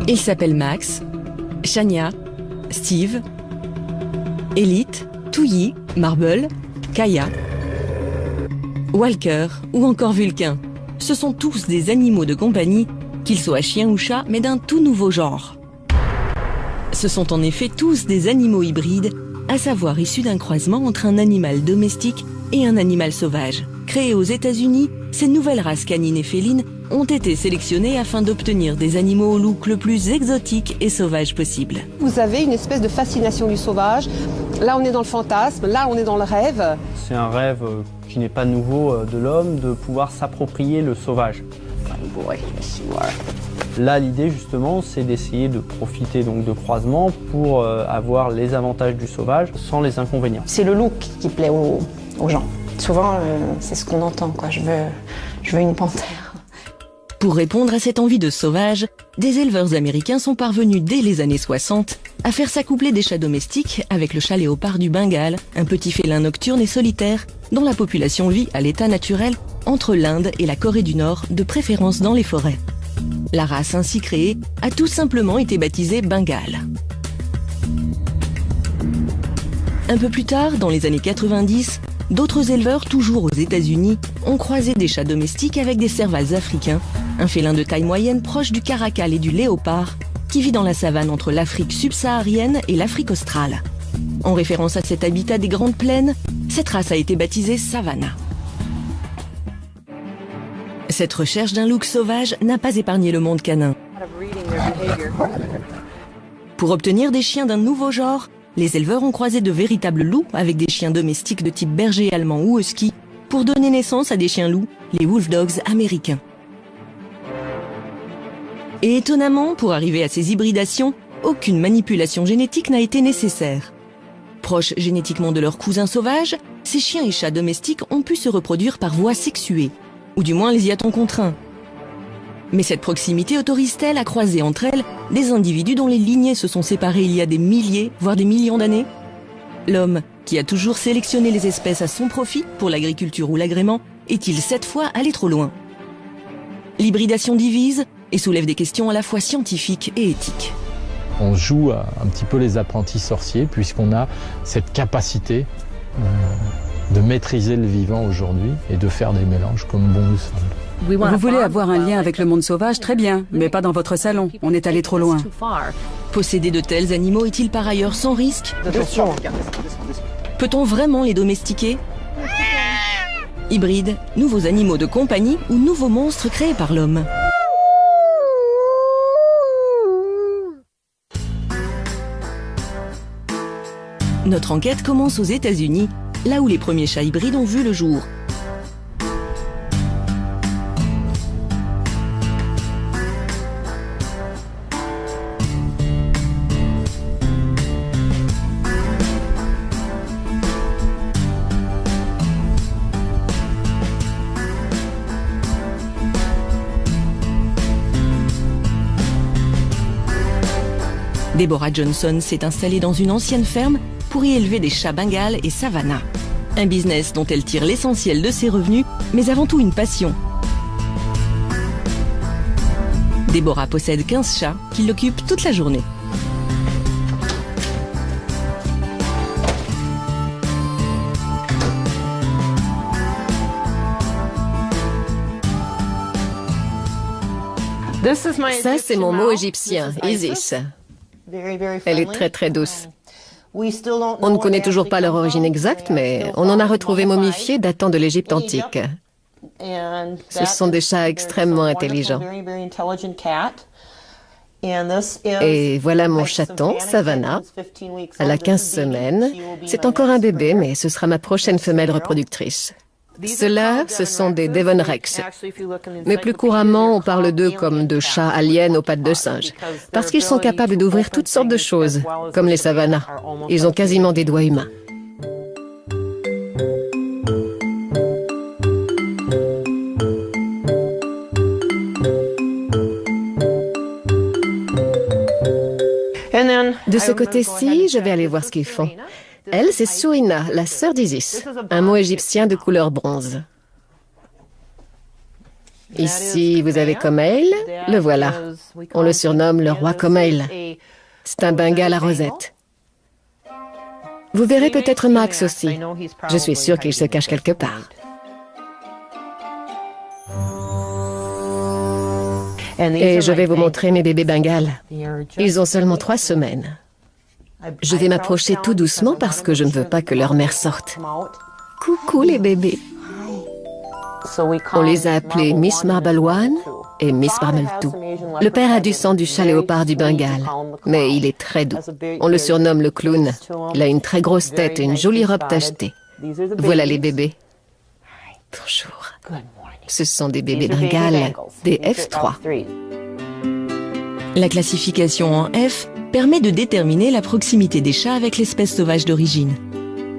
Ils s'appellent Max, Shania, Steve, Elite, Touilly, Marble, Kaya, Walker ou encore Vulcain. Ce sont tous des animaux de compagnie, qu'ils soient chiens ou chats, mais d'un tout nouveau genre. Ce sont en effet tous des animaux hybrides, à savoir issus d'un croisement entre un animal domestique et un animal sauvage. Créés aux États-Unis, ces nouvelles races canines et félines ont été sélectionnées afin d'obtenir des animaux au look le plus exotique et sauvage possible. Vous avez une espèce de fascination du sauvage. Là, on est dans le fantasme, là, on est dans le rêve. C'est un rêve qui n'est pas nouveau de l'homme, de pouvoir s'approprier le sauvage. Là, l'idée, justement, c'est d'essayer de profiter donc de croisements pour avoir les avantages du sauvage sans les inconvénients. C'est le look qui plaît aux gens. Souvent, c'est ce qu'on entend, quoi. Je veux une panthère. Pour répondre à cette envie de sauvage, des éleveurs américains sont parvenus dès les années 60 à faire s'accoupler des chats domestiques avec le chat léopard du Bengale, un petit félin nocturne et solitaire dont la population vit à l'état naturel entre l'Inde et la Corée du Nord, de préférence dans les forêts. La race ainsi créée a tout simplement été baptisée Bengale. Un peu plus tard, dans les années 90, d'autres éleveurs, toujours aux États-Unis, ont croisé des chats domestiques avec des servals africains, un félin de taille moyenne proche du caracal et du léopard, qui vit dans la savane entre l'Afrique subsaharienne et l'Afrique australe. En référence à cet habitat des grandes plaines, cette race a été baptisée Savannah. Cette recherche d'un look sauvage n'a pas épargné le monde canin. Pour obtenir des chiens d'un nouveau genre, les éleveurs ont croisé de véritables loups avec des chiens domestiques de type berger allemand ou husky pour donner naissance à des chiens loups, les wolf dogs américains. Et étonnamment, pour arriver à ces hybridations, aucune manipulation génétique n'a été nécessaire. Proches génétiquement de leurs cousins sauvages, ces chiens et chats domestiques ont pu se reproduire par voie sexuée, ou du moins les y a-t-on contraints. Mais cette proximité autorise-t-elle à croiser entre elles des individus dont les lignées se sont séparées il y a des milliers, voire des millions d'années? L'homme, qui a toujours sélectionné les espèces à son profit pour l'agriculture ou l'agrément, est-il cette fois allé trop loin? L'hybridation divise et soulève des questions à la fois scientifiques et éthiques. On joue un petit peu les apprentis sorciers puisqu'on a cette capacité de maîtriser le vivant aujourd'hui et de faire des mélanges comme bon nous semble. Vous voulez avoir un lien avec le monde sauvage, très bien, mais pas dans votre salon, on est allé trop loin. Posséder de tels animaux est-il par ailleurs sans risque? Peut-on vraiment les domestiquer? Hybrides, nouveaux animaux de compagnie ou nouveaux monstres créés par l'homme? Notre enquête commence aux États-Unis, là où les premiers chats hybrides ont vu le jour. Deborah Johnson s'est installée dans une ancienne ferme pour y élever des chats bengales et Savannah. Un business dont elle tire l'essentiel de ses revenus, mais avant tout une passion. Deborah possède 15 chats qui l'occupent toute la journée. Ça, c'est mon mot égyptien, Isis. Elle est très très douce. On ne connaît toujours pas leur origine exacte, mais on en a retrouvé momifiés datant de l'Égypte antique. Ce sont des chats extrêmement intelligents. Et voilà mon chaton, Savannah. Elle a 15 semaines. C'est encore un bébé, mais ce sera ma prochaine femelle reproductrice. Ceux-là, ce sont des Devon Rex. Mais plus couramment, on parle d'eux comme de chats aliens aux pattes de singe, parce qu'ils sont capables d'ouvrir toutes sortes de choses, comme les Savannah. Ils ont quasiment des doigts humains. De ce côté-ci, je vais aller voir ce qu'ils font. Elle, c'est Souina, la sœur d'Isis, un mot égyptien de couleur bronze. Ici, vous avez Comail, le voilà. On le surnomme le roi Comail. C'est un Bengale à rosette. Vous verrez peut-être Max aussi. Je suis sûre qu'il se cache quelque part. Et je vais vous montrer mes bébés Bengales. Ils ont seulement 3 semaines. Je vais m'approcher tout doucement parce que je ne veux pas que leur mère sorte. Coucou les bébés. On les a appelés Miss Marble One et Miss Marble Two. Le père a du sang du chat léopard du Bengale, mais il est très doux. On le surnomme le clown. Il a une très grosse tête et une jolie robe tachetée. Voilà les bébés. Bonjour. Ce sont des bébés Bengale, des F3. La classification en F permet de déterminer la proximité des chats avec l'espèce sauvage d'origine.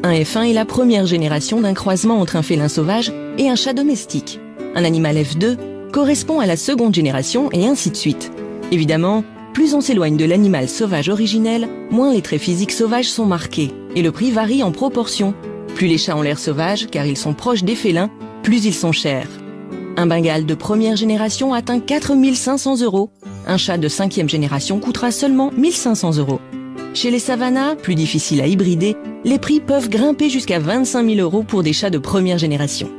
Un F1 est la première génération d'un croisement entre un félin sauvage et un chat domestique. Un animal F2 correspond à la seconde génération et ainsi de suite. Évidemment, plus on s'éloigne de l'animal sauvage originel, moins les traits physiques sauvages sont marqués et le prix varie en proportion. Plus les chats ont l'air sauvages car ils sont proches des félins, plus ils sont chers. Un Bengale de première génération atteint 4 500 €. Un chat de 5e génération coûtera seulement 1 500 €. Chez les Savannah, plus difficiles à hybrider, les prix peuvent grimper jusqu'à 25 000 € pour des chats de première génération.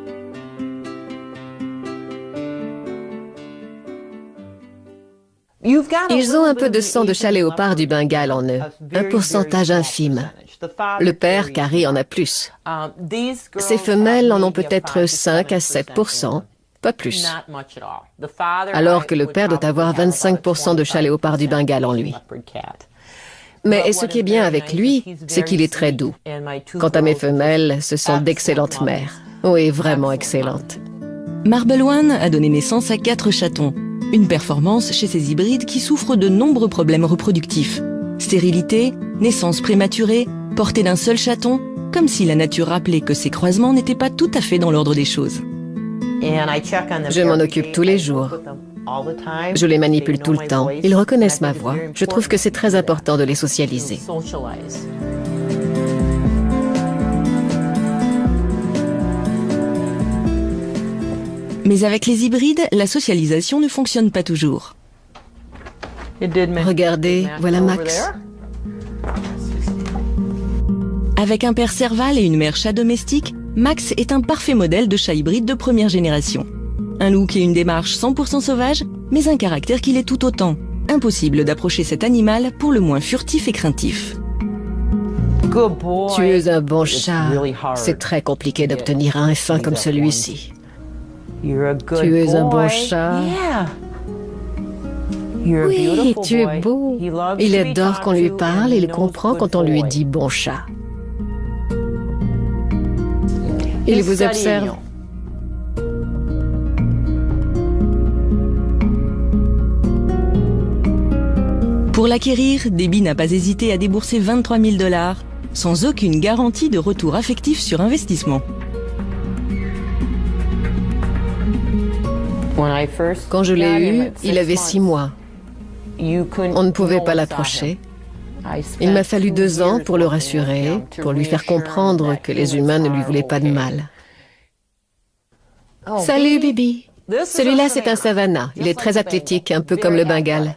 Ils ont un peu de sang de chat léopard du Bengale en eux, un pourcentage infime. Le père, Carrie, en a plus. Ces femelles en ont peut-être 5 à 7%, pas plus. Alors que le père doit avoir 25% de chat léopard du Bengale en lui. Mais ce qui est bien avec lui, c'est qu'il est très doux. Quant à mes femelles, ce sont d'excellentes mères. Oui, vraiment excellentes. Marble One a donné naissance à 4 chatons. Une performance chez ces hybrides qui souffrent de nombreux problèmes reproductifs. Stérilité, naissance prématurée, portée d'un seul chaton, comme si la nature rappelait que ces croisements n'étaient pas tout à fait dans l'ordre des choses. Je m'en occupe tous les jours. Je les manipule tout le temps. Ils reconnaissent ma voix. Je trouve que c'est très important de les socialiser. Mais avec les hybrides, la socialisation ne fonctionne pas toujours. Regardez, voilà Max. Avec un père serval et une mère chat domestique, Max est un parfait modèle de chat hybride de première génération. Un look et une démarche 100% sauvage, mais un caractère qui l'est tout autant. Impossible d'approcher cet animal pour le moins furtif et craintif. Tu es un bon chat. C'est très compliqué d'obtenir un F1 comme celui-ci. Tu es un bon chat. Oui, tu es beau. Il adore qu'on lui parle et il comprend quand on lui dit bon chat. Il vous observe. Pour l'acquérir, Debbie n'a pas hésité à débourser 23 000 $, sans aucune garantie de retour affectif sur investissement. Quand je l'ai eu, il avait 6 mois. On ne pouvait pas l'approcher. Il m'a fallu 2 ans pour le rassurer, pour lui faire comprendre que les humains ne lui voulaient pas de mal. Salut, Bibi. Celui-là, c'est un Savannah. Il est très athlétique, un peu comme le Bengale.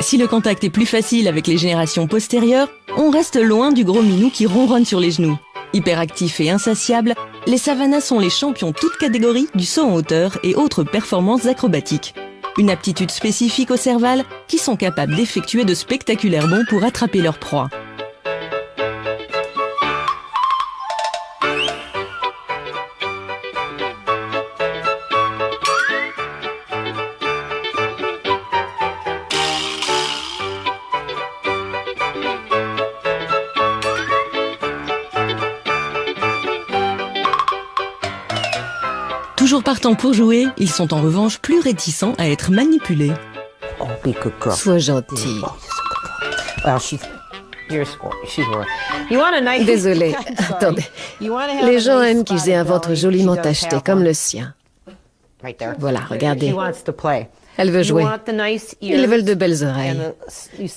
Si le contact est plus facile avec les générations postérieures, on reste loin du gros minou qui ronronne sur les genoux. Hyperactifs et insatiables, les Savannah sont les champions toutes catégories du saut en hauteur et autres performances acrobatiques. Une aptitude spécifique au cerval qui sont capables d'effectuer de spectaculaires bonds pour attraper leur proie. Toujours partants pour jouer, ils sont en revanche plus réticents à être manipulés. Sois gentil. Désolée, attendez. Les gens aiment qu'ils aient un ventre joliment tacheté, comme le sien. Voilà, regardez. Elle veut jouer. Ils veulent de belles oreilles.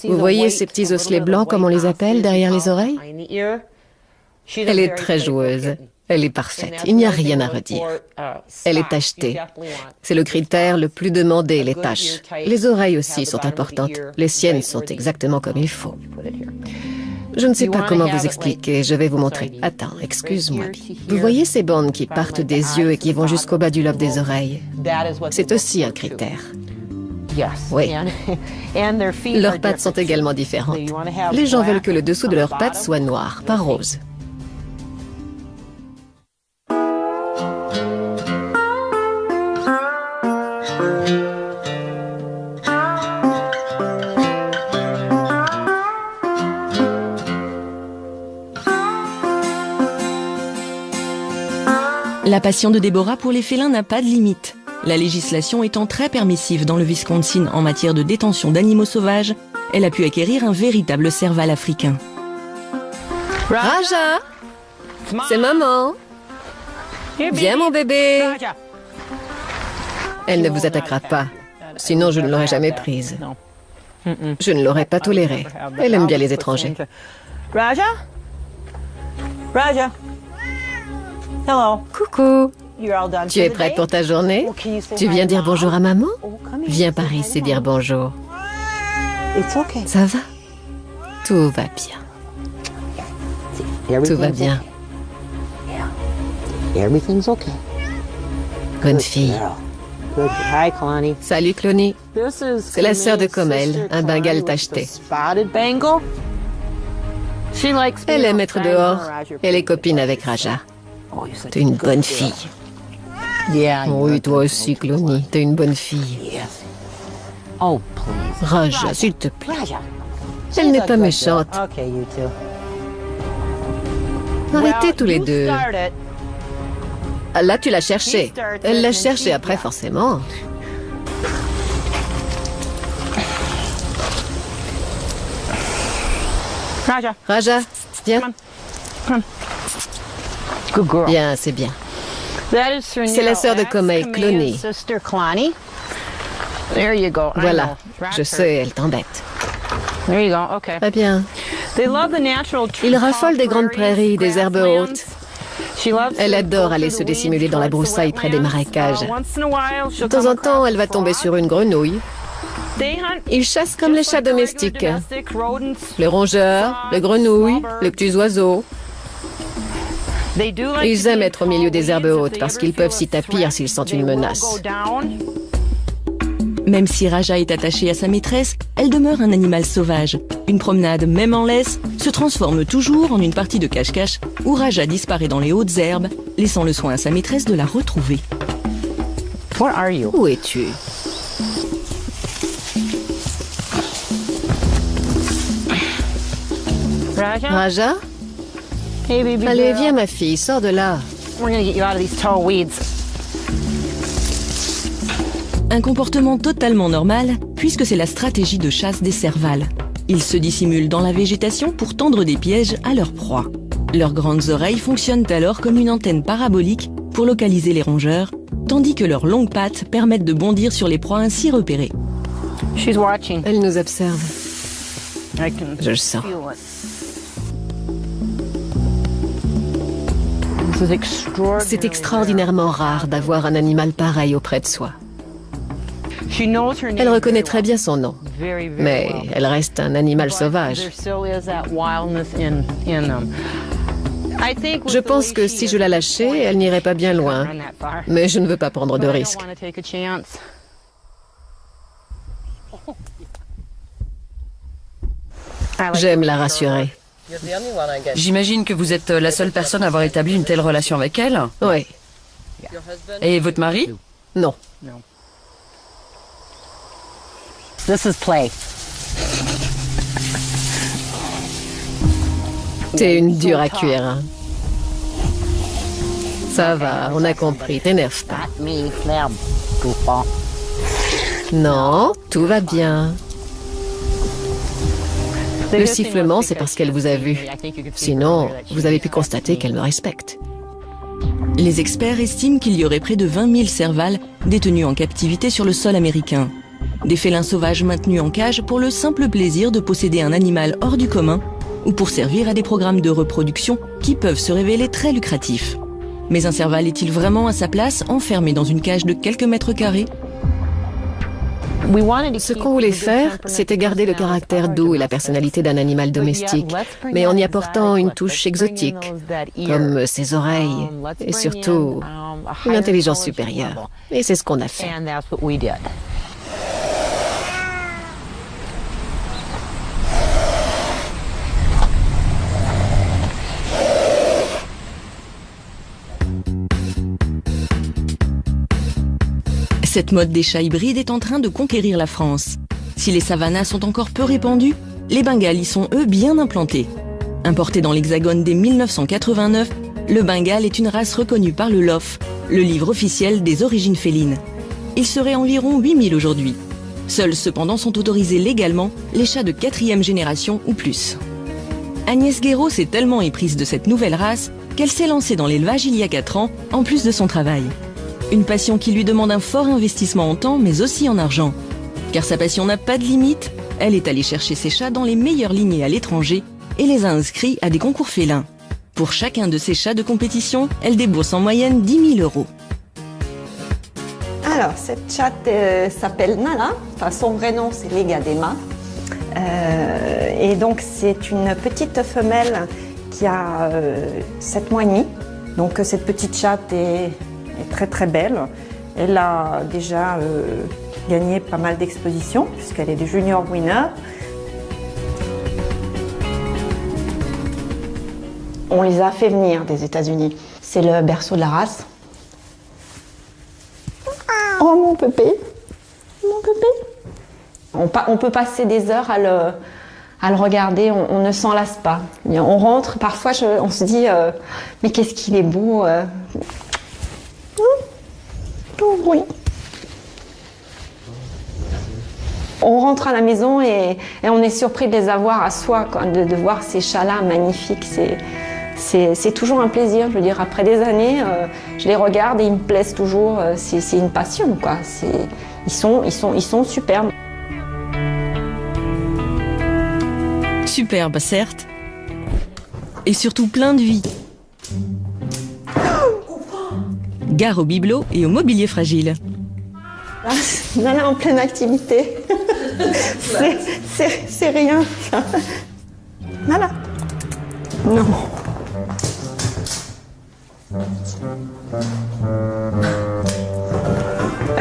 Vous voyez ces petits osselets blancs, comme on les appelle, derrière les oreilles? Elle est très joueuse. Elle est parfaite. Il n'y a rien à redire. Elle est tachetée. C'est le critère le plus demandé, les taches. Les oreilles aussi sont importantes. Les siennes sont exactement comme il faut. Je ne sais pas comment vous expliquer, je vais vous montrer. Attends, excuse-moi. Vous voyez ces bandes qui partent des yeux et qui vont jusqu'au bas du lobe des oreilles? C'est aussi un critère. Oui. Leurs pattes sont également différentes. Les gens veulent que le dessous de leurs pattes soit noir, pas rose. La passion de Deborah pour les félins n'a pas de limite. La législation étant très permissive dans le Wisconsin en matière de détention d'animaux sauvages, elle a pu acquérir un véritable serval africain. Raja, c'est maman. Viens mon bébé. Elle ne vous attaquera pas, sinon je ne l'aurais jamais prise. Je ne l'aurais pas tolérée. Elle aime bien les étrangers. Raja? Raja? Hello. Coucou. You're all done Tu es prête pour ta journée? Tu viens dire bonjour à maman? Viens par ici dire bonjour. It's okay. Ça va? Tout va bien. Tout va bien. Everything's okay. Bonne fille. Good. Hi, Kalani. Salut Clonie. C'est la sœur de Comel, un bengal tacheté. Elle aime être dehors. Elle est copine avec Raja. T'es une bonne fille. Oui, toi aussi, Clonie. T'es une bonne fille. Raja, s'il te plaît. Elle n'est pas méchante. Arrêtez tous les deux. Là, tu l'as cherché. Elle l'a cherché après, forcément. Raja, viens. Bien, c'est bien. C'est la sœur de Comel, Clonie. Voilà, je sais, elle t'embête. Très bien. Ils raffolent des grandes prairies, des herbes hautes. Elle adore aller se dissimuler dans la broussaille près des marécages. De temps en temps, elle va tomber sur une grenouille. Ils chassent comme les chats domestiques. Les rongeurs, les grenouilles, les petits oiseaux. Ils aiment être au milieu des herbes hautes parce qu'ils peuvent s'y tapir s'ils sentent une menace. Même si Raja est attachée à sa maîtresse, elle demeure un animal sauvage. Une promenade, même en laisse, se transforme toujours en une partie de cache-cache où Raja disparaît dans les hautes herbes, laissant le soin à sa maîtresse de la retrouver. Où es-tu? Raja? Allez, viens ma fille, sors de là. Un comportement totalement normal, puisque c'est la stratégie de chasse des servals. Ils se dissimulent dans la végétation pour tendre des pièges à leur proie. Leurs grandes oreilles fonctionnent alors comme une antenne parabolique pour localiser les rongeurs, tandis que leurs longues pattes permettent de bondir sur les proies ainsi repérées. Elle nous observe. Je le sens. C'est extraordinairement rare d'avoir un animal pareil auprès de soi. Elle reconnaît très bien son nom, mais elle reste un animal sauvage. Je pense que si je la lâchais, elle n'irait pas bien loin, mais je ne veux pas prendre de risques. J'aime la rassurer. J'imagine que vous êtes la seule personne à avoir établi une telle relation avec elle. Oui. Et votre mari? Non. This is play. T'es une dure à cuire. Hein. Ça va, on a compris, t'énerve pas. Non, tout va bien. Le sifflement, c'est parce qu'elle vous a vu. Sinon, vous avez pu constater qu'elle me respecte. Les experts estiment qu'il y aurait près de 20 000 servals détenus en captivité sur le sol américain. Des félins sauvages maintenus en cage pour le simple plaisir de posséder un animal hors du commun ou pour servir à des programmes de reproduction qui peuvent se révéler très lucratifs. Mais un serval est-il vraiment à sa place, enfermé dans une cage de quelques mètres carrés? Ce qu'on voulait faire, c'était garder le caractère doux et la personnalité d'un animal domestique, mais en y apportant une touche exotique, comme ses oreilles, et surtout une intelligence supérieure. Et c'est ce qu'on a fait. Cette mode des chats hybrides est en train de conquérir la France. Si les Savannahs sont encore peu répandus, les Bengales y sont eux bien implantés. Importé dans l'Hexagone dès 1989, le Bengale est une race reconnue par le LOF, le livre officiel des origines félines. Il serait environ 8000 aujourd'hui. Seuls cependant sont autorisés légalement les chats de 4e génération ou plus. Agnès Guéraud s'est tellement éprise de cette nouvelle race qu'elle s'est lancée dans l'élevage il y a 4 ans, en plus de son travail. Une passion qui lui demande un fort investissement en temps, mais aussi en argent. Car sa passion n'a pas de limite, elle est allée chercher ses chats dans les meilleures lignées à l'étranger et les a inscrits à des concours félins. Pour chacun de ces chats de compétition, elle débourse en moyenne 10 000 €. Alors, cette chatte s'appelle Nala. Enfin, son vrai nom, c'est Legadema. Et donc, c'est une petite femelle qui a 7 mois et demi. Donc, cette petite chatte est très très belle. Elle a déjà gagné pas mal d'expositions puisqu'elle est des junior winner. On les a fait venir des États-Unis. C'est le berceau de la race. Oh mon pépé, mon pépé. On peut passer des heures à le regarder, on ne s'en lasse pas. On rentre, parfois on se dit mais qu'est-ce qu'il est beau. Oui. On rentre à la maison et on est surpris de les avoir à soi, quoi, de voir ces chats-là magnifiques. C'est toujours un plaisir. Je veux dire, après des années, je les regarde et ils me plaisent toujours. C'est une passion, quoi. Ils sont superbes. Superbe, certes. Et surtout plein de vie. Gare au bibelot et au mobilier fragile. Là, en pleine activité. C'est rien. Voilà. Non.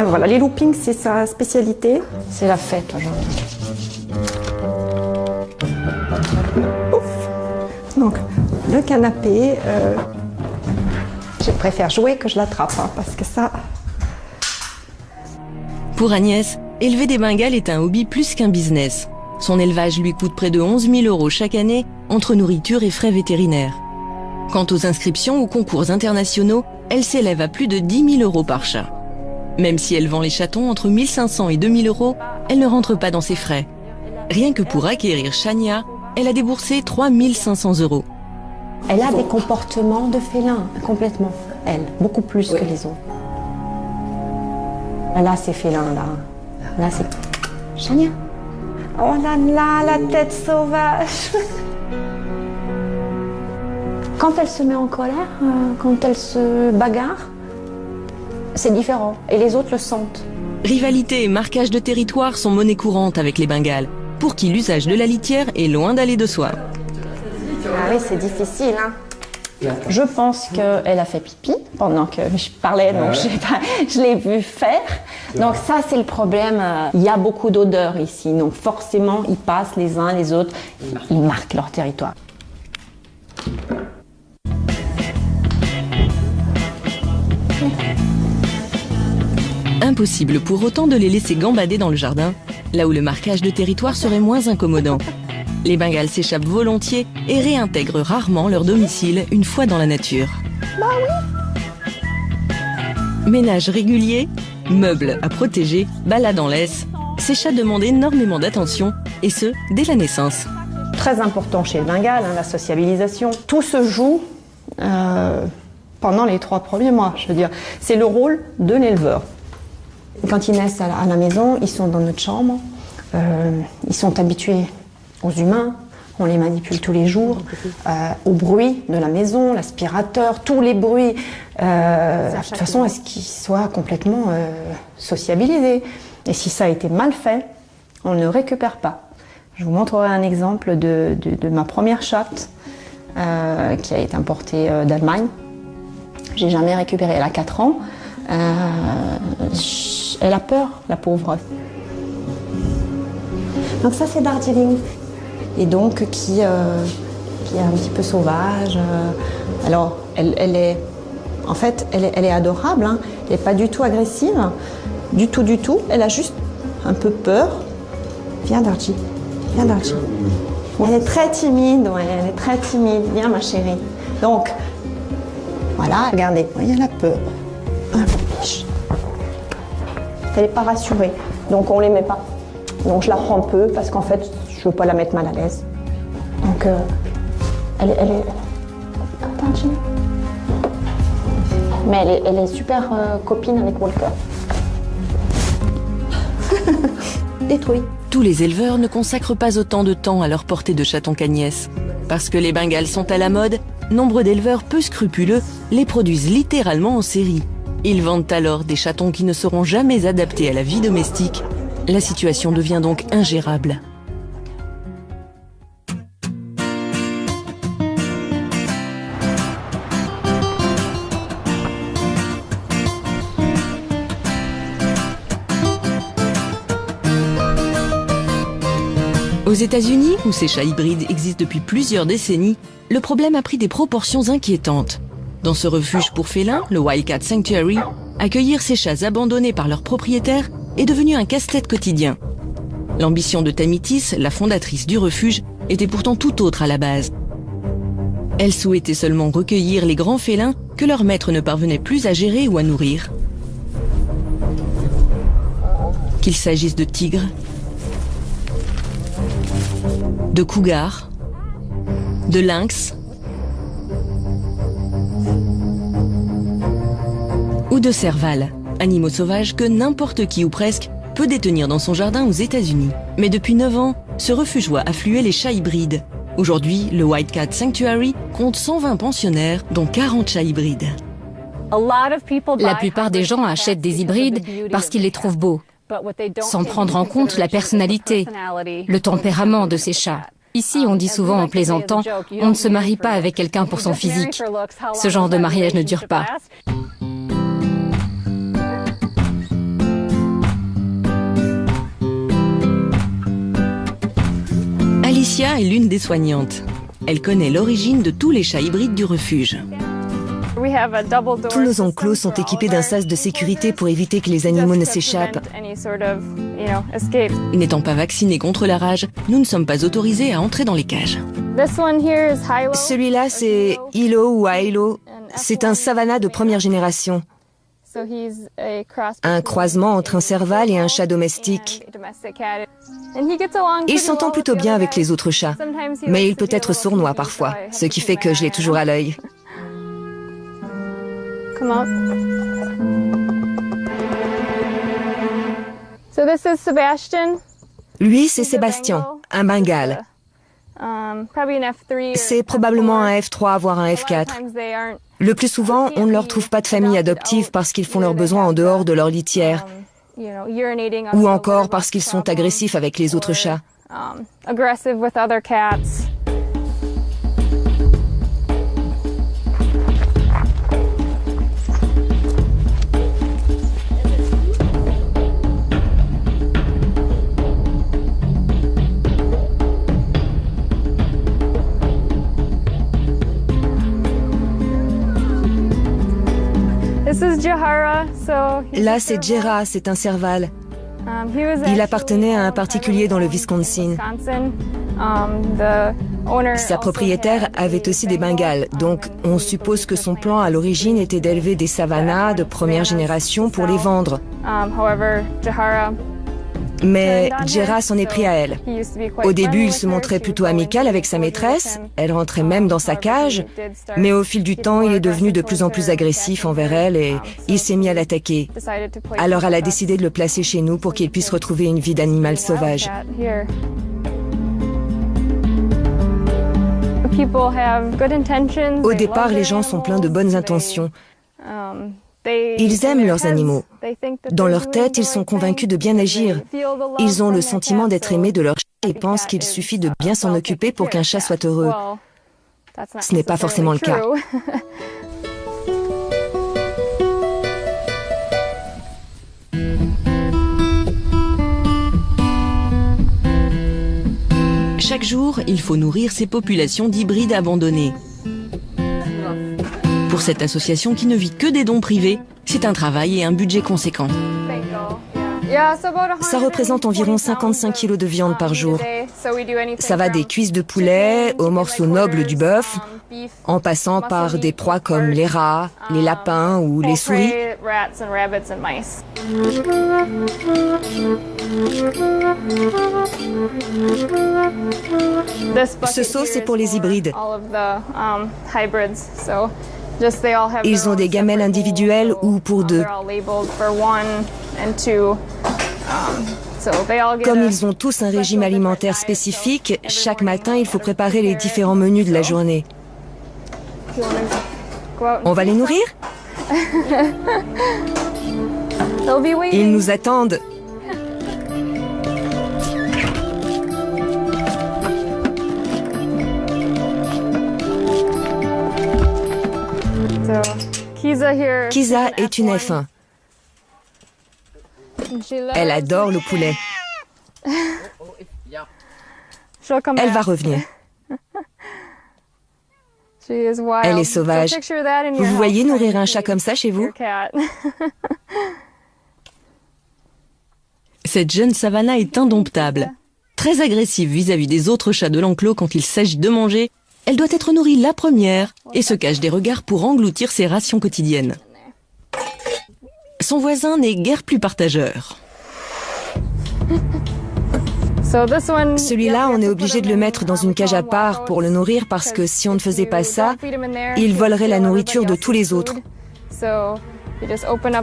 Voilà, les loopings, c'est sa spécialité. C'est la fête aujourd'hui. Ouf. Donc, le canapé. Je préfère jouer que je l'attrape, hein, parce que ça... Pour Agnès, élever des Bengales est un hobby plus qu'un business. Son élevage lui coûte près de 11 000 € chaque année, entre nourriture et frais vétérinaires. Quant aux inscriptions aux concours internationaux, elles s'élèvent à plus de 10 000 € par chat. Même si elle vend les chatons entre 1 500 et 2 000 €, elle ne rentre pas dans ses frais. Rien que pour acquérir Chania, elle a déboursé 3 500 €. Elle a des comportements de félin, complètement. Elle, beaucoup plus que les autres. Là, c'est félin, là. Là, c'est... Chania. Oh là là, la tête sauvage. Quand elle se met en colère, quand elle se bagarre, c'est différent. Et les autres le sentent. Rivalité et marquage de territoire sont monnaie courante avec les Bengales, pour qui l'usage de la litière est loin d'aller de soi. Ah oui, c'est difficile, hein. Je pense qu'elle a fait pipi pendant que je parlais, donc je l'ai vu faire. Donc ça, c'est le problème. Il y a beaucoup d'odeurs ici, donc forcément, ils passent les uns les autres, ils marquent leur territoire. Impossible pour autant de les laisser gambader dans le jardin, là où le marquage de territoire serait moins incommodant. Les Bengales s'échappent volontiers et réintègrent rarement leur domicile une fois dans la nature. Bah oui. Ménage régulier, meubles à protéger, balades en laisse, ces chats demandent énormément d'attention, et ce, dès la naissance. Très important chez le Bengale, hein, la sociabilisation. Tout se joue pendant les 3 premiers mois, je veux dire. C'est le rôle de l'éleveur. Quand ils naissent à la maison, ils sont dans notre chambre, ils sont habitués aux humains, On les manipule tous les jours, au bruit de la maison, l'aspirateur, tous les bruits, de toute façon, à ce qu'ils soient complètement sociabilisés. Et si ça a été mal fait, on ne récupère pas. Je vous montrerai un exemple de ma première chatte qui a été importée d'Allemagne. J'ai jamais récupéré, elle a 4 ans. Elle a peur, la pauvre. Donc ça c'est Darjeeling. Et donc qui est un petit peu sauvage. Alors elle est adorable, hein. Elle n'est pas du tout agressive, du tout. Elle a juste un peu peur. Viens Darji, viens Darji. Elle est très timide, ouais, elle est très timide. Viens ma chérie. Donc voilà, regardez, voyez, elle a peur. Un peu biche. Elle n'est pas rassurée, donc on ne les met pas. Donc je la prends peu parce qu'en fait, je ne veux pas la mettre mal à l'aise. Donc elle est... Attends, Jim. Mais elle est super copine avec Walker. Détruit. Tous les éleveurs ne consacrent pas autant de temps à leur portée de chatons cagnès. Parce que les Bengales sont à la mode, nombre d'éleveurs peu scrupuleux les produisent littéralement en série. Ils vendent alors des chatons qui ne seront jamais adaptés à la vie domestique. La situation devient donc ingérable. Aux États-Unis, où ces chats hybrides existent depuis plusieurs décennies, le problème a pris des proportions inquiétantes. Dans ce refuge pour félins, le Wildcat Sanctuary, accueillir ces chats abandonnés par leurs propriétaires est devenu un casse-tête quotidien. L'ambition de Tamitis, la fondatrice du refuge, était pourtant tout autre à la base. Elle souhaitait seulement recueillir les grands félins que leurs maîtres ne parvenaient plus à gérer ou à nourrir. Qu'il s'agisse de tigres, de cougars, de lynx ou de serval, animaux sauvages que n'importe qui ou presque peut détenir dans son jardin aux États-Unis. Mais depuis 9 ans, ce refuge voit affluer les chats hybrides. Aujourd'hui, le Wildcat Sanctuary compte 120 pensionnaires, dont 40 chats hybrides. La plupart des gens achètent des hybrides parce qu'ils les trouvent beaux, sans prendre en compte la personnalité, le tempérament de ces chats. Ici, on dit souvent en plaisantant, on ne se marie pas avec quelqu'un pour son physique. Ce genre de mariage ne dure pas. Alicia est l'une des soignantes. Elle connaît l'origine de tous les chats hybrides du refuge. Tous nos enclos sont équipés d'un sas de sécurité pour éviter que les animaux ne s'échappent. N'étant pas vaccinés contre la rage, nous ne sommes pas autorisés à entrer dans les cages. Celui-là, c'est Hilo ou Hilo. C'est un Savannah de première génération. Un croisement entre un serval et un chat domestique. Il s'entend plutôt bien avec les autres chats, mais il peut être sournois parfois, ce qui fait que je l'ai toujours à l'œil. Lui, c'est Sébastien, un Bengale. C'est probablement un F3, voire un F4. Le plus souvent, on ne leur trouve pas de famille adoptive parce qu'ils font leurs besoins en dehors de leur litière, ou encore parce qu'ils sont agressifs avec les autres chats. Là, c'est Jera, c'est un serval. Il appartenait à un particulier dans le Wisconsin. Sa propriétaire avait aussi des Bengales, donc on suppose que son plan à l'origine était d'élever des Savannahs de première génération pour les vendre. Mais Jera s'en est pris à elle. Au début, il se montrait plutôt amical avec sa maîtresse, elle rentrait même dans sa cage, mais au fil du temps, il est devenu de plus en plus agressif envers elle et il s'est mis à l'attaquer. Alors elle a décidé de le placer chez nous pour qu'il puisse retrouver une vie d'animal sauvage. Au départ, les gens sont pleins de bonnes intentions. Ils aiment leurs animaux. Dans leur tête, ils sont convaincus de bien agir. Ils ont le sentiment d'être aimés de leur chat et pensent qu'il suffit de bien s'en occuper pour qu'un chat soit heureux. Ce n'est pas forcément le cas. Chaque jour, il faut nourrir ces populations d'hybrides abandonnés. Pour cette association qui ne vit que des dons privés, c'est un travail et un budget conséquent. Ça représente environ 55 kilos de viande par jour. Ça va des cuisses de poulet aux morceaux nobles du bœuf, en passant par des proies comme les rats, les lapins ou les souris. Ce seau, c'est pour les hybrides. Ils ont des gamelles individuelles ou pour deux. Comme ils ont tous un régime alimentaire spécifique, chaque matin, il faut préparer les différents menus de la journée. On va les nourrir? Ils nous attendent. Kisa est une F1. Elle adore le poulet. Elle va revenir. Elle est sauvage. Vous voyez nourrir un chat comme ça chez vous? Cette jeune Savannah est indomptable. Très agressive vis-à-vis des autres chats de l'enclos quand il s'agit de manger, elle doit être nourrie la première et se cache des regards pour engloutir ses rations quotidiennes. Son voisin n'est guère plus partageur. Celui-là, on est obligé de le mettre dans une cage à part pour le nourrir parce que si on ne faisait pas ça, il volerait la nourriture de tous les autres.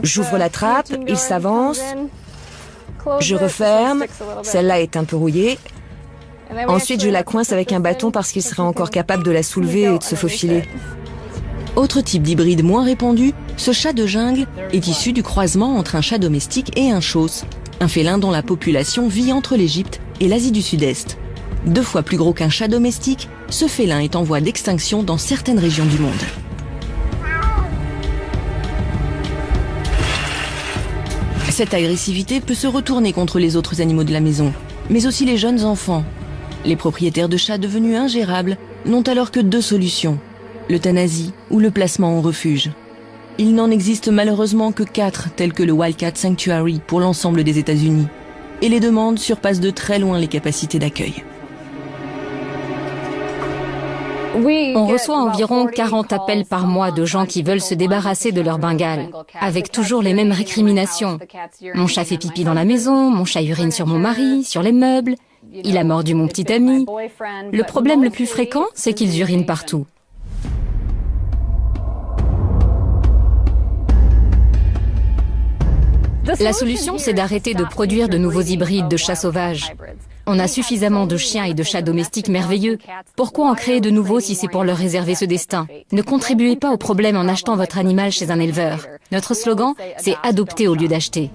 J'ouvre la trappe, il s'avance, je referme, celle-là est un peu rouillée. Ensuite, je la coince avec un bâton parce qu'il serait encore capable de la soulever et de se faufiler. Autre type d'hybride moins répandu, ce chat de jungle est issu du croisement entre un chat domestique et un chaos, un félin dont la population vit entre l'Égypte et l'Asie du Sud-Est. 2 fois plus gros qu'un chat domestique, ce félin est en voie d'extinction dans certaines régions du monde. Cette agressivité peut se retourner contre les autres animaux de la maison, mais aussi les jeunes enfants. Les propriétaires de chats devenus ingérables n'ont alors que 2 solutions, l'euthanasie ou le placement en refuge. Il n'en existe malheureusement que 4, tels que le Wildcat Sanctuary pour l'ensemble des États-Unis. Et les demandes surpassent de très loin les capacités d'accueil. On reçoit environ 40 appels par mois de gens qui veulent se débarrasser de leur Bengale, avec toujours les mêmes récriminations. Mon chat fait pipi dans la maison, mon chat urine sur mon mari, sur les meubles, il a mordu mon petit ami. Le problème le plus fréquent, c'est qu'ils urinent partout. La solution, c'est d'arrêter de produire de nouveaux hybrides de chats sauvages. On a suffisamment de chiens et de chats domestiques merveilleux. Pourquoi en créer de nouveaux si c'est pour leur réserver ce destin? Ne contribuez pas au problème en achetant votre animal chez un éleveur. Notre slogan, c'est adopter au lieu d'acheter.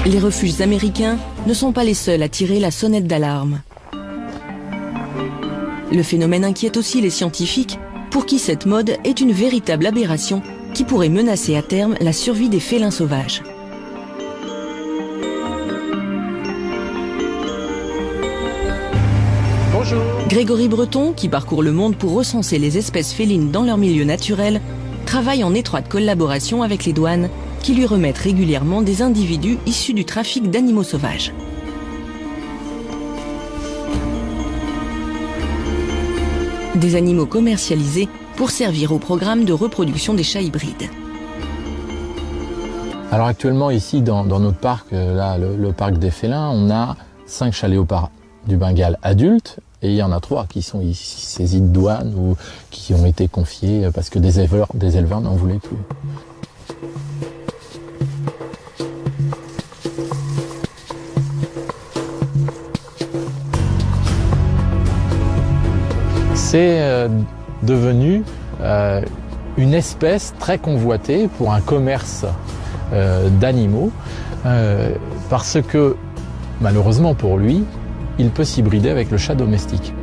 Les refuges américains ne sont pas les seuls à tirer la sonnette d'alarme. Le phénomène inquiète aussi les scientifiques, pour qui cette mode est une véritable aberration qui pourrait menacer à terme la survie des félins sauvages. Bonjour. Grégory Breton, qui parcourt le monde pour recenser les espèces félines dans leur milieu naturel, travaille en étroite collaboration avec les douanes qui lui remettent régulièrement des individus issus du trafic d'animaux sauvages. Des animaux commercialisés pour servir au programme de reproduction des chats hybrides. Alors actuellement ici dans notre parc, là, le parc des félins, on a 5 chats léopards du Bengale adultes et il y en a 3 qui sont ici saisis de douane ou qui ont été confiés parce que des éleveurs n'en voulaient plus. c'est devenu une espèce très convoitée pour un commerce d'animaux, parce que, malheureusement pour lui, il peut s'hybrider avec le chat domestique.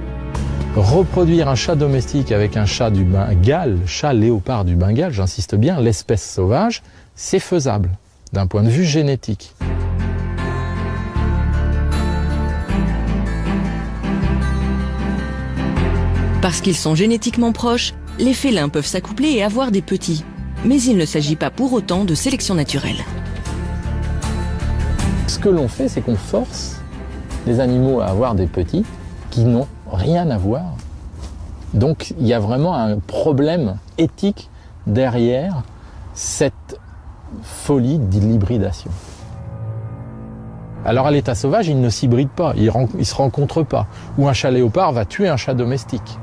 Reproduire un chat domestique avec un chat du Bengale, chat léopard du Bengale, j'insiste bien, l'espèce sauvage, c'est faisable d'un point de vue génétique. Parce qu'ils sont génétiquement proches, les félins peuvent s'accoupler et avoir des petits. Mais il ne s'agit pas pour autant de sélection naturelle. Ce que l'on fait, c'est qu'on force les animaux à avoir des petits qui n'ont rien à voir. Donc il y a vraiment un problème éthique derrière cette folie de l'hybridation. Alors à l'état sauvage, ils ne s'hybrident pas, ils ne se rencontrent pas. Ou un chat léopard va tuer un chat domestique.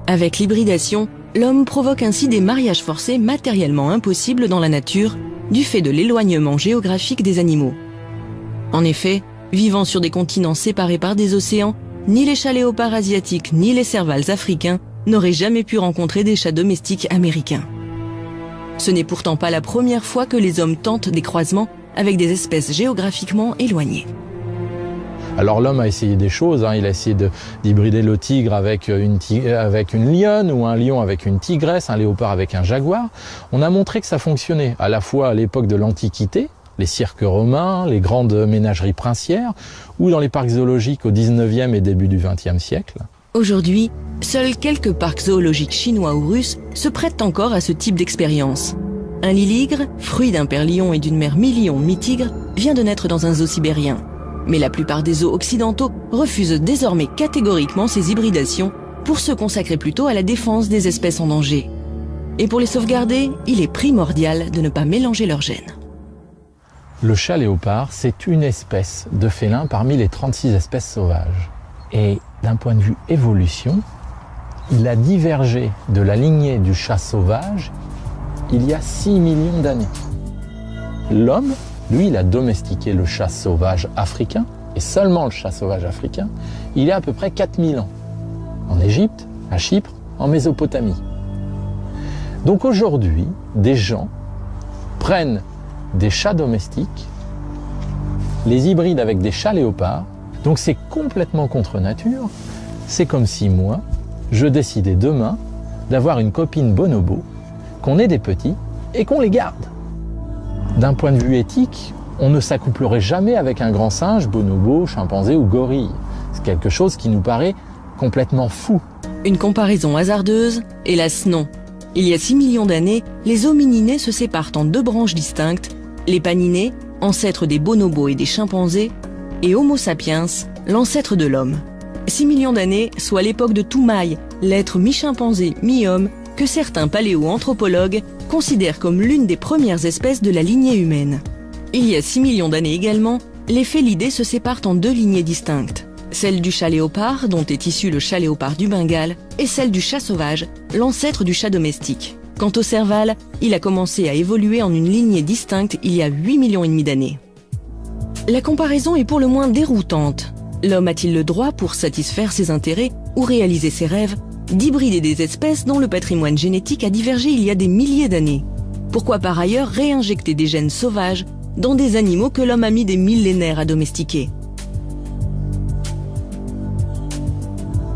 Avec l'hybridation, l'homme provoque ainsi des mariages forcés matériellement impossibles dans la nature du fait de l'éloignement géographique des animaux. En effet, vivant sur des continents séparés par des océans, ni les chats léopards asiatiques ni les servals africains n'auraient jamais pu rencontrer des chats domestiques américains. Ce n'est pourtant pas la première fois que les hommes tentent des croisements avec des espèces géographiquement éloignées. Alors l'homme a essayé des choses, il a essayé d'hybrider le tigre avec une lionne, ou un lion avec une tigresse, un léopard avec un jaguar. On a montré que ça fonctionnait, à la fois à l'époque de l'Antiquité, les cirques romains, les grandes ménageries princières, ou dans les parcs zoologiques au 19e et début du 20e siècle. Aujourd'hui, seuls quelques parcs zoologiques chinois ou russes se prêtent encore à ce type d'expérience. Un lit-ligre, fruit d'un père lion et d'une mère mi-lion, mi-tigre, vient de naître dans un zoo sibérien. Mais la plupart des zoos occidentaux refusent désormais catégoriquement ces hybridations pour se consacrer plutôt à la défense des espèces en danger. Et pour les sauvegarder, il est primordial de ne pas mélanger leurs gènes. Le chat léopard, c'est une espèce de félin parmi les 36 espèces sauvages. Et d'un point de vue évolution, il a divergé de la lignée du chat sauvage il y a 6 millions d'années. L'homme, lui, il a domestiqué le chat sauvage africain, et seulement le chat sauvage africain, il y a à peu près 4000 ans. En Égypte, à Chypre, en Mésopotamie. Donc aujourd'hui, des gens prennent des chats domestiques, les hybrident avec des chats léopards, donc c'est complètement contre nature. C'est comme si moi, je décidais demain d'avoir une copine bonobo, qu'on ait des petits et qu'on les garde. D'un point de vue éthique, on ne s'accouplerait jamais avec un grand singe, bonobo, chimpanzé ou gorille. C'est quelque chose qui nous paraît complètement fou. Une comparaison hasardeuse? Hélas non. Il y a 6 millions d'années, les homininés se séparent en deux branches distinctes, les paninés, ancêtres des bonobos et des chimpanzés, et Homo sapiens, l'ancêtre de l'homme. 6 millions d'années, soit l'époque de Toumaï, l'être mi-chimpanzé, mi-homme, que certains paléoanthropologues considèrent comme l'une des premières espèces de la lignée humaine. Il y a 6 millions d'années également, les félidés se séparent en deux lignées distinctes. Celle du chat léopard, dont est issu le chat léopard du Bengale, et celle du chat sauvage, l'ancêtre du chat domestique. Quant au serval, il a commencé à évoluer en une lignée distincte il y a 8 millions et demi d'années. La comparaison est pour le moins déroutante. L'homme a-t-il le droit, pour satisfaire ses intérêts ou réaliser ses rêves, d'hybrider des espèces dont le patrimoine génétique a divergé il y a des milliers d'années? Pourquoi par ailleurs réinjecter des gènes sauvages dans des animaux que l'homme a mis des millénaires à domestiquer?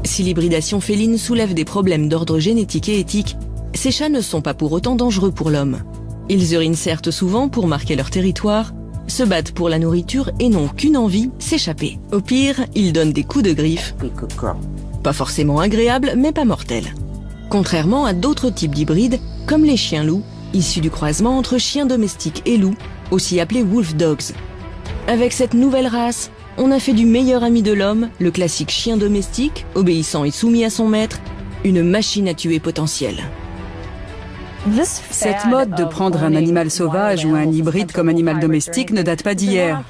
Si l'hybridation féline soulève des problèmes d'ordre génétique et éthique, ces chats ne sont pas pour autant dangereux pour l'homme. Ils urinent certes souvent pour marquer leur territoire, se battent pour la nourriture et n'ont qu'une envie, s'échapper. Au pire, ils donnent des coups de griffe. Pas forcément agréables, mais pas mortels. Contrairement à d'autres types d'hybrides, comme les chiens-loups, issus du croisement entre chiens domestiques et loups, aussi appelés wolf dogs. Avec cette nouvelle race, on a fait du meilleur ami de l'homme, le classique chien domestique, obéissant et soumis à son maître, une machine à tuer potentielle. Cette mode de prendre un animal sauvage ou un hybride comme animal domestique ne date pas d'hier.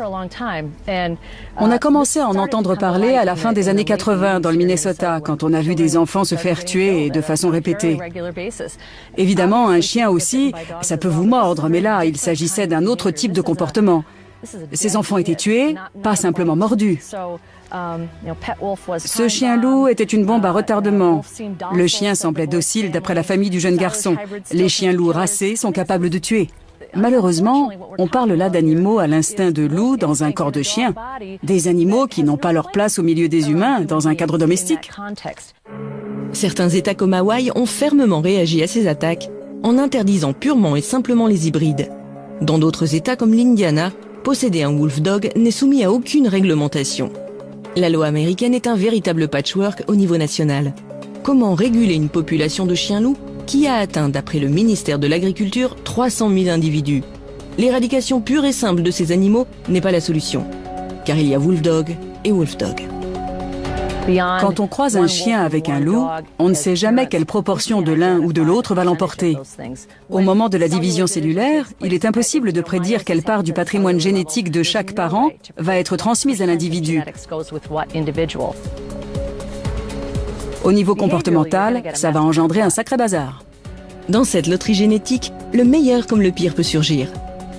On a commencé à en entendre parler à la fin des années 80 dans le Minnesota, quand on a vu des enfants se faire tuer et de façon répétée. Évidemment, un chien aussi, ça peut vous mordre, mais là, il s'agissait d'un autre type de comportement. Ces enfants étaient tués, pas simplement mordus. Ce chien-loup était une bombe à retardement. Le chien semblait docile d'après la famille du jeune garçon. Les chiens-loups racés sont capables de tuer. Malheureusement, on parle là d'animaux à l'instinct de loup dans un corps de chien. Des animaux qui n'ont pas leur place au milieu des humains dans un cadre domestique. Certains États comme Hawaï ont fermement réagi à ces attaques en interdisant purement et simplement les hybrides. Dans d'autres États comme l'Indiana, posséder un wolfdog n'est soumis à aucune réglementation. La loi américaine est un véritable patchwork au niveau national. Comment réguler une population de chiens-loups qui a atteint, d'après le ministère de l'Agriculture, 300 000 individus? L'éradication pure et simple de ces animaux n'est pas la solution, car il y a wolfdog et wolfdog. Quand on croise un chien avec un loup, on ne sait jamais quelle proportion de l'un ou de l'autre va l'emporter. Au moment de la division cellulaire, il est impossible de prédire quelle part du patrimoine génétique de chaque parent va être transmise à l'individu. Au niveau comportemental, ça va engendrer un sacré bazar. Dans cette loterie génétique, le meilleur comme le pire peut surgir.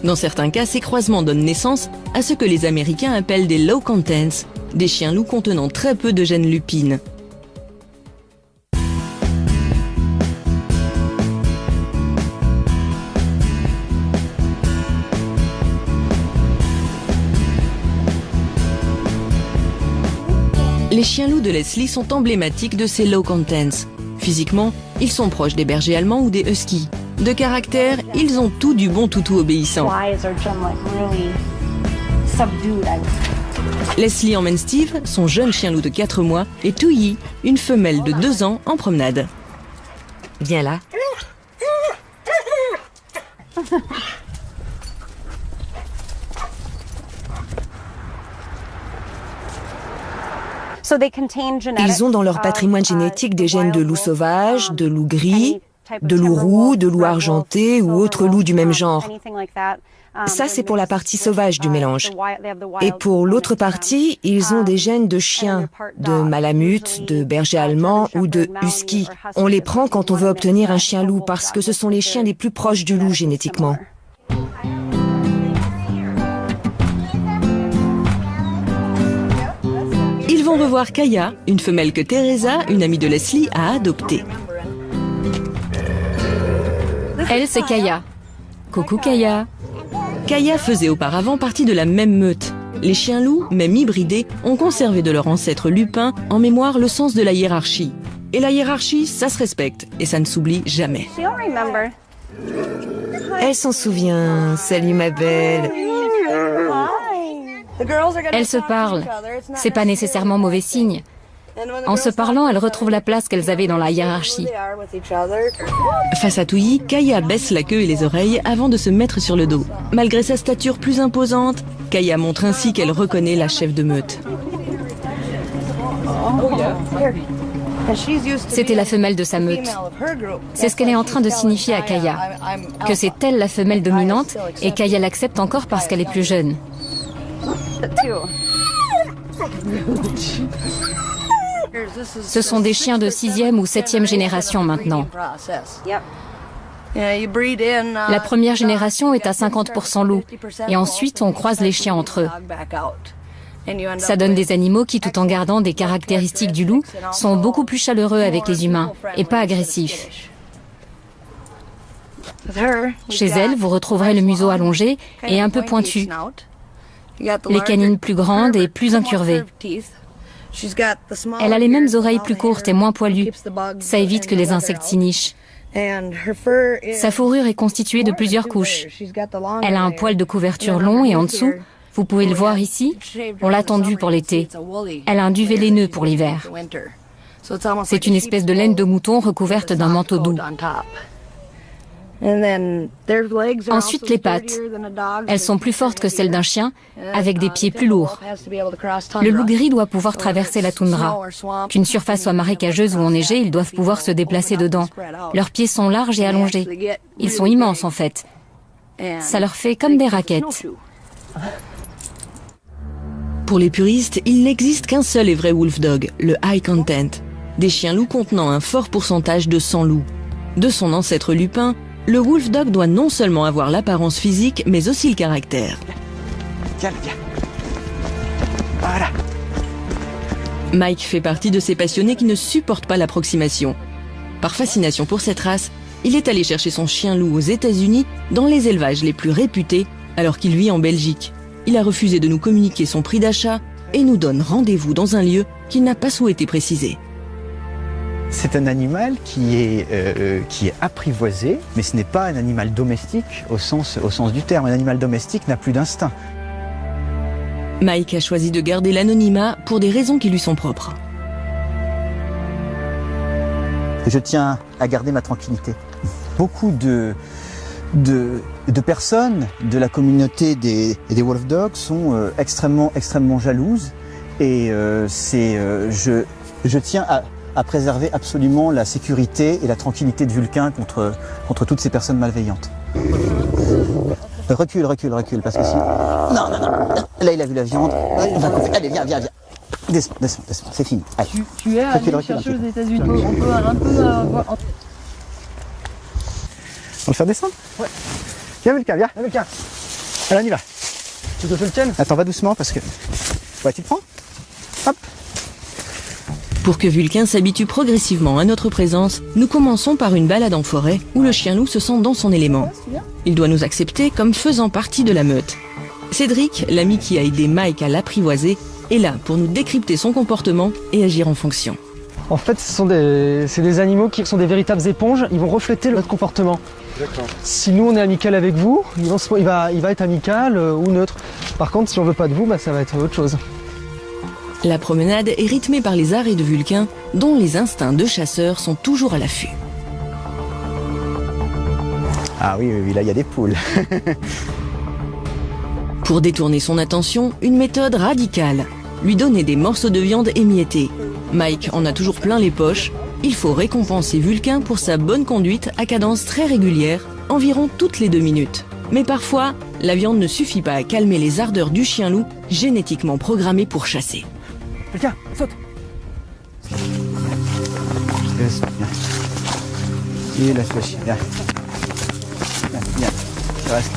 Dans certains cas, ces croisements donnent naissance à ce que les Américains appellent des low contents, des chiens-loups contenant très peu de gènes lupines. Les chiens-loups de Leslie sont emblématiques de ces low contents. Physiquement, ils sont proches des bergers allemands ou des huskies. De caractère, ils ont tout du bon toutou obéissant. Leslie emmène Steve, son jeune chien-loup de 4 mois, et Touyi, une femelle de 2 ans, en promenade. Viens là. Ils ont dans leur patrimoine génétique des gènes de loup sauvage, de loup gris, de loup roux, de loup argenté ou autre loup du même genre. Ça, c'est pour la partie sauvage du mélange. Et pour l'autre partie, ils ont des gènes de chiens, de malamute, de berger allemand ou de husky. On les prend quand on veut obtenir un chien-loup parce que ce sont les chiens les plus proches du loup génétiquement. Ils vont revoir Kaya, une femelle que Teresa, une amie de Leslie, a adoptée. Elle, c'est Kaya. Coucou Kaya. Kaya faisait auparavant partie de la même meute. Les chiens-loups, même hybridés, ont conservé de leur ancêtre lupin en mémoire le sens de la hiérarchie. Et la hiérarchie, ça se respecte et ça ne s'oublie jamais. Elle s'en souvient. Salut ma belle. Elles se parlent. C'est pas nécessairement mauvais signe. En se parlant, elles retrouvent la place qu'elles avaient dans la hiérarchie. Face à Touyi, Kaya baisse la queue et les oreilles avant de se mettre sur le dos. Malgré sa stature plus imposante, Kaya montre ainsi qu'elle reconnaît la chef de meute. C'était la femelle de sa meute. C'est ce qu'elle est en train de signifier à Kaya. Que c'est elle la femelle dominante et Kaya l'accepte encore parce qu'elle est plus jeune. Ce sont des chiens de 6e ou 7e génération maintenant. La première génération est à 50% loup et ensuite on croise les chiens entre eux. Ça donne des animaux qui, tout en gardant des caractéristiques du loup, sont beaucoup plus chaleureux avec les humains et pas agressifs. Chez elle, vous retrouverez le museau allongé et un peu pointu, les canines plus grandes et plus incurvées. Elle a les mêmes oreilles plus courtes et moins poilues. Ça évite que les insectes s'y nichent. Sa fourrure est constituée de plusieurs couches. Elle a un poil de couverture long et en dessous, vous pouvez le voir ici, on l'a tendue pour l'été. Elle a un duvet laineux pour l'hiver. C'est une espèce de laine de mouton recouverte d'un manteau doux. Ensuite, les pattes. Elles sont plus fortes que celles d'un chien, avec des pieds plus lourds. Le loup gris doit pouvoir traverser la toundra. Qu'une surface soit marécageuse ou enneigée, ils doivent pouvoir se déplacer dedans. Leurs pieds sont larges et allongés. Ils sont immenses en fait. Ça leur fait comme des raquettes. Pour les puristes, il n'existe qu'un seul et vrai wolfdog, le high content. Des chiens-loups contenant un fort pourcentage de sang loup. De son ancêtre lupin, le wolfdog doit non seulement avoir l'apparence physique, mais aussi le caractère. Viens, viens. Voilà. Mike fait partie de ces passionnés qui ne supportent pas l'approximation. Par fascination pour cette race, il est allé chercher son chien loup aux États-Unis, dans les élevages les plus réputés, alors qu'il vit en Belgique. Il a refusé de nous communiquer son prix d'achat et nous donne rendez-vous dans un lieu qu'il n'a pas souhaité préciser. C'est un animal qui est apprivoisé, mais ce n'est pas un animal domestique au sens du terme. Un animal domestique n'a plus d'instinct. Mike a choisi de garder l'anonymat pour des raisons qui lui sont propres. Je tiens à garder ma tranquillité. Beaucoup de personnes de la communauté des Wolf Dogs sont extrêmement jalouses et je tiens à préserver absolument la sécurité et la tranquillité de Vulcain contre toutes ces personnes malveillantes. Recule, parce que si... Non, là il a vu la viande, on va couper. Allez, viens. Descends, c'est fini. Allez. Tu es allé chercher aux États-Unis. On peut un peu avoir... On va le faire descendre? Ouais. Viens Vulcain, viens. Allez, on y va. Tu veux que je le tienne? Attends, va doucement parce que... Ouais, tu le prends? Hop. Pour que Vulcain s'habitue progressivement à notre présence, nous commençons par une balade en forêt où le chien loup se sent dans son élément. Il doit nous accepter comme faisant partie de la meute. Cédric, l'ami qui a aidé Mike à l'apprivoiser, est là pour nous décrypter son comportement et agir en fonction. En fait, c'est des animaux qui sont des véritables éponges, ils vont refléter notre comportement. Si nous on est amical avec vous, il va être amical ou neutre. Par contre, si on veut pas de vous, ça va être autre chose. La promenade est rythmée par les arrêts de Vulcain, dont les instincts de chasseur sont toujours à l'affût. Ah oui, là il y a des poules. Pour détourner son attention, une méthode radicale. Lui donner des morceaux de viande émiettés. Mike en a toujours plein les poches. Il faut récompenser Vulcain pour sa bonne conduite à cadence très régulière, environ toutes les 2 minutes. Mais parfois, la viande ne suffit pas à calmer les ardeurs du chien loup, génétiquement programmé pour chasser. Vulcain, saute! Et laisse le chien, viens. Viens, tu restes.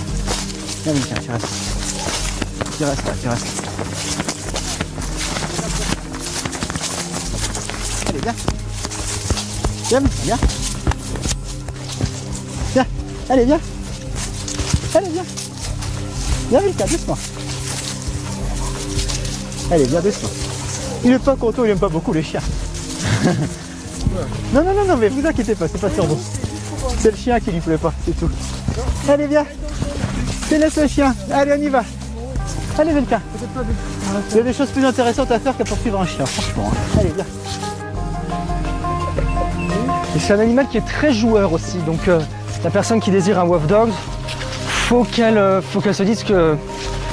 Viens Vulcain, tu restes. Tu restes là. Allez, viens. Viens. Allez, viens. Viens Vulcain, doucement. Allez, viens doucement. Il est pas content, il aime pas beaucoup les chiens. Non, mais vous inquiétez pas, c'est pas sur vous. C'est le chien qui lui plaît pas, c'est tout. Allez, viens. Tu laisses le chien. Allez, on y va. Allez, Vulcain. Il y a des choses plus intéressantes à faire qu'à poursuivre un chien, franchement. Allez, viens. Et c'est un animal qui est très joueur aussi, donc la personne qui désire un Wolf Dog, faut qu'elle se dise que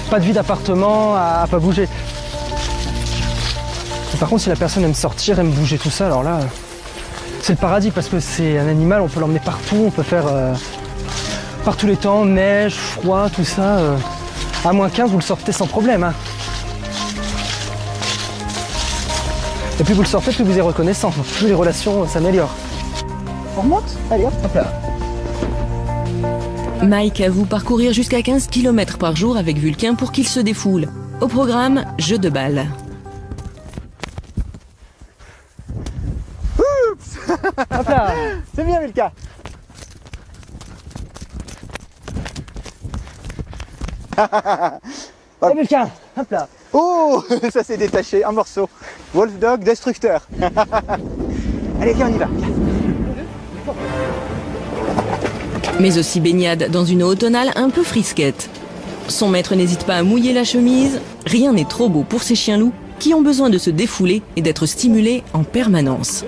pas de vie d'appartement, à pas bouger. Et par contre, si la personne aime sortir, aime bouger, tout ça, alors là, c'est le paradis parce que c'est un animal, on peut l'emmener partout, on peut faire par tous les temps, neige, froid, tout ça. À moins 15, vous le sortez sans problème. Hein. Et plus vous le sortez, plus vous êtes reconnaissant, plus les relations s'améliorent. On remonte? Allez, hop là. Mike avoue parcourir jusqu'à 15 km par jour avec Vulcain pour qu'il se défoule. Au programme, jeu de balle. Hop là. C'est bien Vulcain. Allez Vulcain, hop là. Oh, ça s'est détaché, un morceau. Wolf Dog destructeur. Allez, viens, on y va. Viens. Mais aussi baignade dans une eau automnale un peu frisquette. Son maître n'hésite pas à mouiller la chemise. Rien n'est trop beau pour ces chiens loups qui ont besoin de se défouler et d'être stimulés en permanence.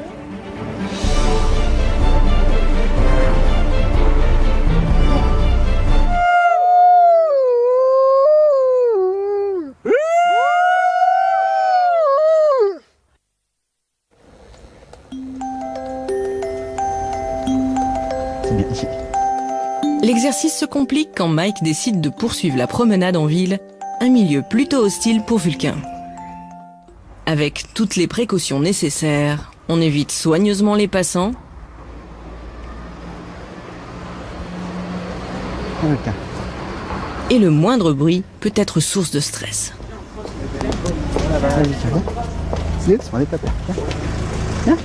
L'exercice se complique quand Mike décide de poursuivre la promenade en ville, un milieu plutôt hostile pour Vulcain. Avec toutes les précautions nécessaires, on évite soigneusement les passants. Vulcain. Et le moindre bruit peut être source de stress. Viens. Doucement, les papas. Viens.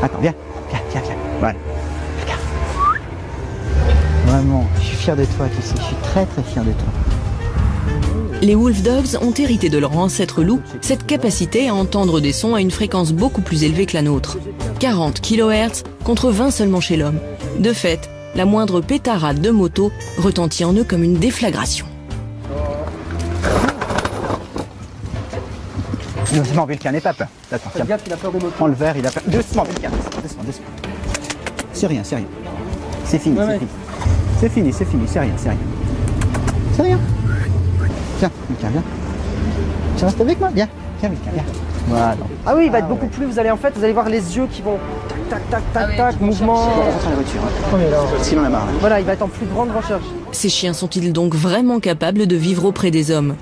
Attends, viens. Viens. Voilà. Regarde. Vraiment, je suis fier de toi, tu sais. Je suis très fier de toi. Les wolf dogs ont hérité de leur ancêtre loup cette capacité à entendre des sons à une fréquence beaucoup plus élevée que la nôtre. 40 kHz contre 20 seulement chez l'homme. De fait, la moindre pétarade de moto retentit en eux comme une déflagration. Doucement, Vulcain, n'aie pas peur. Attends, tiens. Regarde, il a peur des motos. Prends le verre, il a peur. Doucement, Vulcain. Doucement. C'est rien. C'est fini, c'est fini, c'est rien. C'est rien. Tiens, Vulcain, viens. Tu restes avec moi? Viens, Vulcain, viens. Voilà. Ah oui, il va être beaucoup plus, vous allez voir les yeux qui vont tac, mouvement. Attention à la voiture. Sinon on a marre. Voilà, il va être en plus grande recherche. Ces chiens sont-ils donc vraiment capables de vivre auprès des hommes?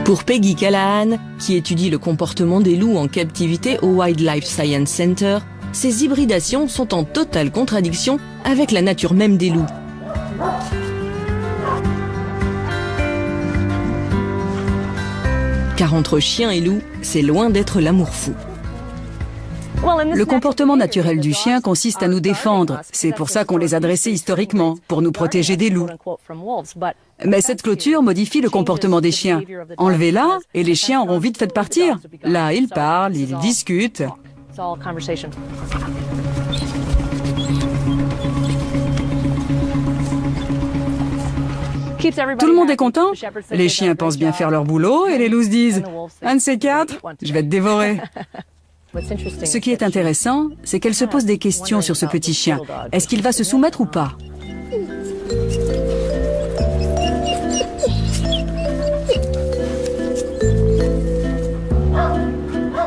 Pour Peggy Callahan, qui étudie le comportement des loups en captivité au Wildlife Science Center, ces hybridations sont en totale contradiction avec la nature même des loups. Car entre chien et loup, c'est loin d'être l'amour fou. Le comportement naturel du chien consiste à nous défendre. C'est pour ça qu'on les a dressés historiquement, pour nous protéger des loups. Mais cette clôture modifie le comportement des chiens. Enlevez-la et les chiens auront vite fait de partir. Là, ils parlent, ils discutent. Tout le monde est content. Les chiens pensent bien faire leur boulot et les loups se disent « Un de ces quatre, je vais te dévorer ». Ce qui est intéressant, c'est qu'elle se pose des questions sur ce petit chien. Est-ce qu'il va se soumettre ou pas?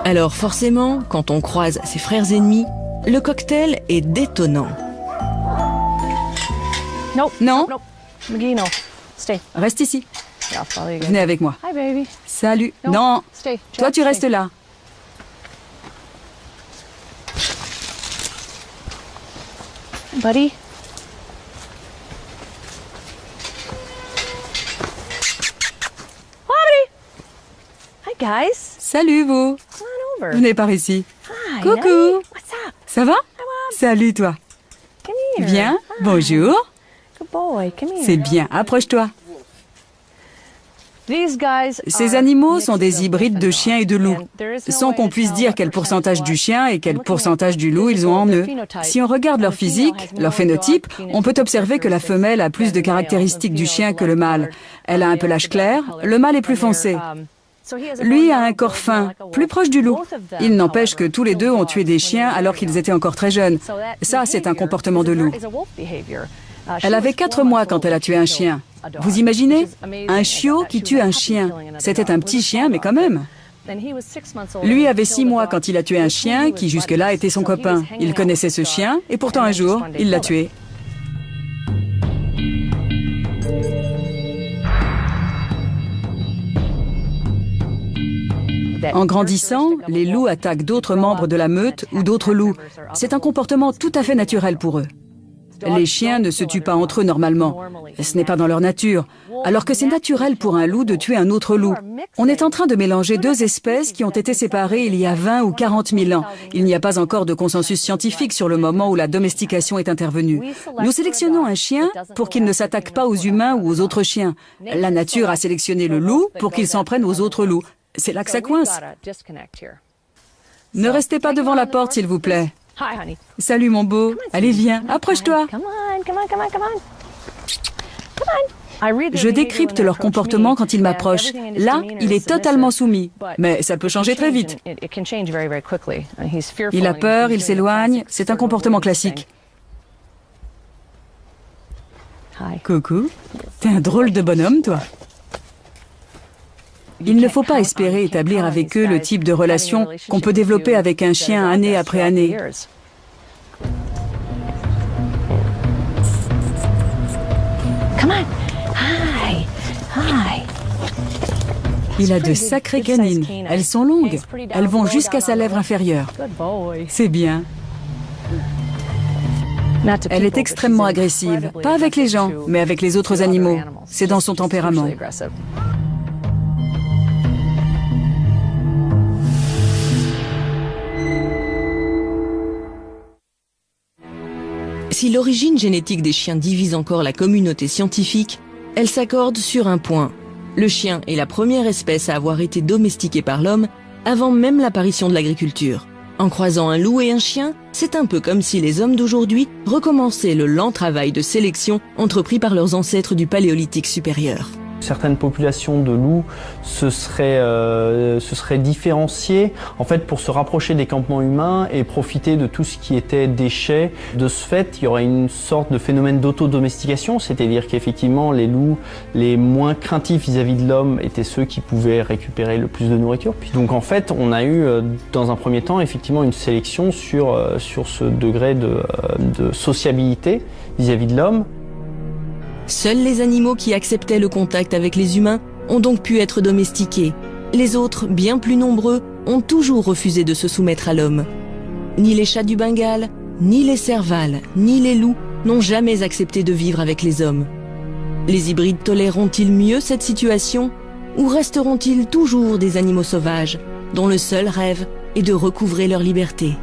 Alors forcément, quand on croise ses frères ennemis, le cocktail est détonnant. Non. Reste ici. Venez avec moi. Salut. Non. Toi, tu restes là. Buddy. Hi guys. Salut vous. Venez par ici. Hi, Coucou. Nelly. What's up? Ça va? Salut toi. Come here. Bien. Hi. Bonjour. Good boy. Come here. C'est bien. Approche-toi. Ces animaux sont des hybrides de chiens et de loups, sans qu'on puisse dire quel pourcentage du chien et quel pourcentage du loup ils ont en eux. Si on regarde leur physique, leur phénotype, on peut observer que la femelle a plus de caractéristiques du chien que le mâle. Elle a un pelage clair, le mâle est plus foncé. Lui a un corps fin, plus proche du loup. Il n'empêche que tous les deux ont tué des chiens alors qu'ils étaient encore très jeunes. Ça, c'est un comportement de loup. Elle avait 4 mois quand elle a tué un chien. Vous imaginez? Un chiot qui tue un chien. C'était un petit chien, mais quand même. Lui avait 6 mois quand il a tué un chien qui jusque-là était son copain. Il connaissait ce chien et pourtant un jour, il l'a tué. En grandissant, les loups attaquent d'autres membres de la meute ou d'autres loups. C'est un comportement tout à fait naturel pour eux. Les chiens ne se tuent pas entre eux normalement. Ce n'est pas dans leur nature. Alors que c'est naturel pour un loup de tuer un autre loup. On est en train de mélanger 2 espèces qui ont été séparées il y a 20 ou 40 000 ans. Il n'y a pas encore de consensus scientifique sur le moment où la domestication est intervenue. Nous sélectionnons un chien pour qu'il ne s'attaque pas aux humains ou aux autres chiens. La nature a sélectionné le loup pour qu'il s'en prenne aux autres loups. C'est là que ça coince. Ne restez pas devant la porte, s'il vous plaît. Salut mon beau. Allez, viens, approche-toi. Je décrypte leur comportement quand ils m'approchent. Là, il est totalement soumis. Mais ça peut changer très vite. Il a peur, il s'éloigne. C'est un comportement classique. Coucou. T'es un drôle de bonhomme, toi. Il ne faut pas espérer établir avec eux le type de relation qu'on peut développer avec un chien année après année. Come on. Hi. Hi. Il a de sacrées canines. Elles sont longues. Elles vont jusqu'à sa lèvre inférieure. C'est bien. Elle est extrêmement agressive. Pas avec les gens, mais avec les autres animaux. C'est dans son tempérament. Si l'origine génétique des chiens divise encore la communauté scientifique, elle s'accorde sur un point. Le chien est la première espèce à avoir été domestiquée par l'homme avant même l'apparition de l'agriculture. En croisant un loup et un chien, c'est un peu comme si les hommes d'aujourd'hui recommençaient le lent travail de sélection entrepris par leurs ancêtres du Paléolithique supérieur. Certaines populations de loups se seraient différenciées en fait pour se rapprocher des campements humains et profiter de tout ce qui était déchets. De ce fait, il y aurait une sorte de phénomène d'autodomestication, c'est-à-dire qu'effectivement les loups les moins craintifs vis-à-vis de l'homme étaient ceux qui pouvaient récupérer le plus de nourriture. Puis donc en fait, on a eu dans un premier temps effectivement une sélection sur ce degré de sociabilité vis-à-vis de l'homme. Seuls les animaux qui acceptaient le contact avec les humains ont donc pu être domestiqués. Les autres, bien plus nombreux, ont toujours refusé de se soumettre à l'homme. Ni les chats du Bengale, ni les servals, ni les loups n'ont jamais accepté de vivre avec les hommes. Les hybrides toléreront-ils mieux cette situation ou resteront-ils toujours des animaux sauvages dont le seul rêve est de recouvrer leur liberté ?